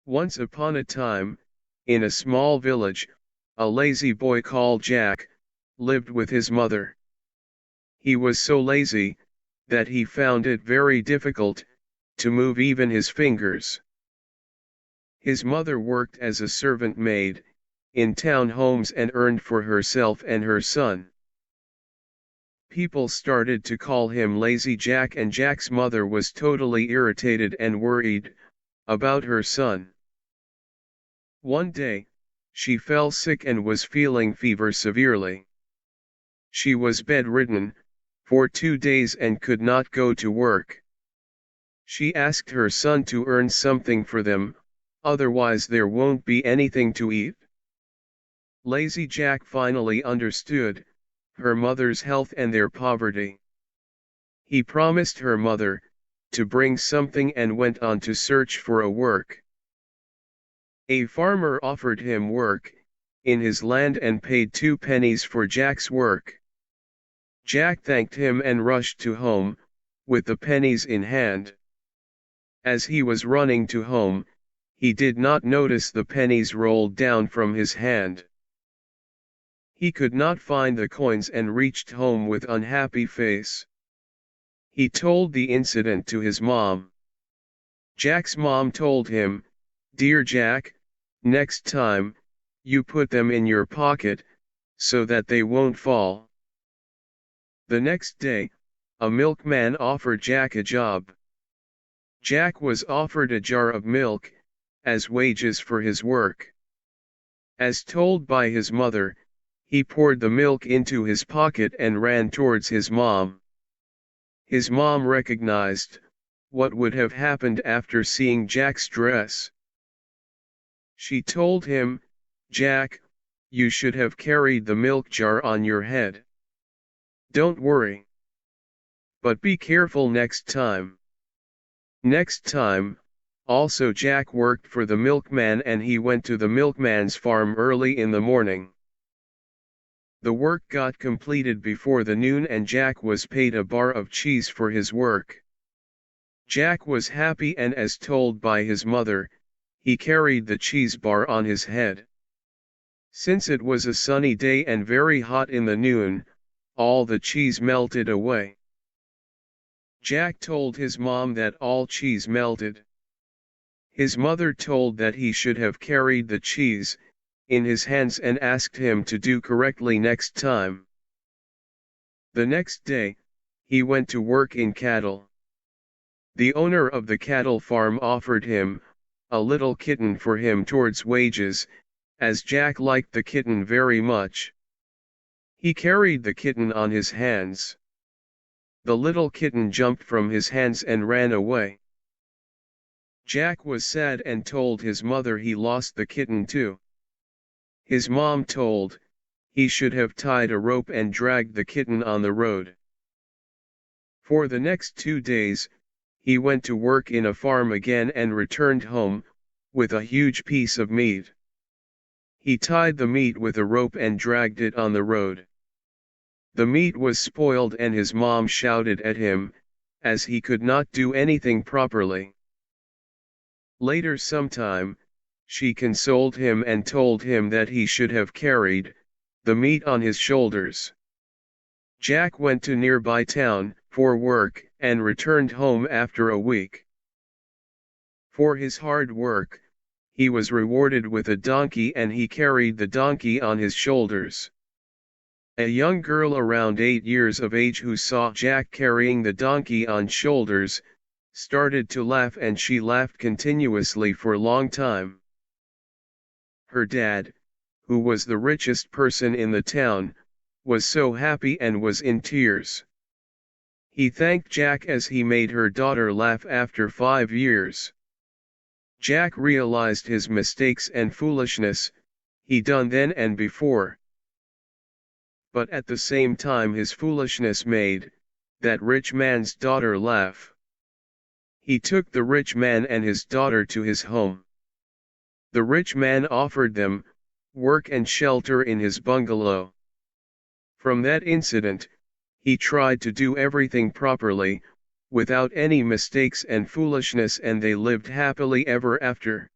Once upon a time, in a small village, a lazy boy called Jack lived with his mother. He was so lazy that he found it very difficult to move even his fingers. His mother worked as a servant maid in town homes and earned for herself and her son. People started to call him Lazy Jack, and Jack's mother was totally irritated and worried about her son. One day, she fell sick and was feeling fever severely. She was bedridden for 2 days and could not go to work. She asked her son to earn something for them, otherwise there won't be anything to eat. Lazy Jack finally understood her mother's health and their poverty. He promised her mother to bring something and went on to search for a work. A farmer offered him work in his land and paid 2 pennies for Jack's work. Jack thanked him and rushed to home with the pennies in hand. As he was running to home, he did not notice the pennies rolled down from his hand. He could not find the coins and reached home with unhappy face. He told the incident to his mom. Jack's mom told him, "Dear Jack, next time, you put them in your pocket, so that they won't fall." The next day, a milkman offered Jack a job. Jack was offered a jar of milk as wages for his work. As told by his mother, he poured the milk into his pocket and ran towards his mom. His mom recognized what would have happened after seeing Jack's dress. She told him, "Jack, you should have carried the milk jar on your head. Don't worry. But be careful next time." Next time, also Jack worked for the milkman, and he went to the milkman's farm early in the morning. The work got completed before the noon and Jack was paid a bar of cheese for his work. Jack was happy, and as told by his mother, he carried the cheese bar on his head. Since it was a sunny day and very hot in the noon, all the cheese melted away. Jack told his mom that all cheese melted. His mother told that he should have carried the cheese in his hands and asked him to do correctly next time. The next day, he went to work in cattle. The owner of the cattle farm offered him a little kitten for him towards wages, as Jack liked the kitten very much. He carried the kitten on his hands. The little kitten jumped from his hands and ran away. Jack was sad and told his mother he lost the kitten too. His mom told he should have tied a rope and dragged the kitten on the road. For the next 2 days, he went to work in a farm again and returned home with a huge piece of meat. He tied the meat with a rope and dragged it on the road. The meat was spoiled and his mom shouted at him, as he could not do anything properly. Later sometime, she consoled him and told him that he should have carried the meat on his shoulders. Jack went to nearby town for work and returned home after a week. For his hard work, he was rewarded with a donkey and he carried the donkey on his shoulders. A young girl around 8 years of age who saw Jack carrying the donkey on shoulders, started to laugh, and she laughed continuously for a long time. Her dad, who was the richest person in the town, was so happy and was in tears. He thanked Jack as he made her daughter laugh after 5 years. Jack realized his mistakes and foolishness he done then and before. But at the same time his foolishness made that rich man's daughter laugh. He took the rich man and his daughter to his home. The rich man offered them work and shelter in his bungalow. From that incident, he tried to do everything properly, without any mistakes and foolishness, and they lived happily ever after.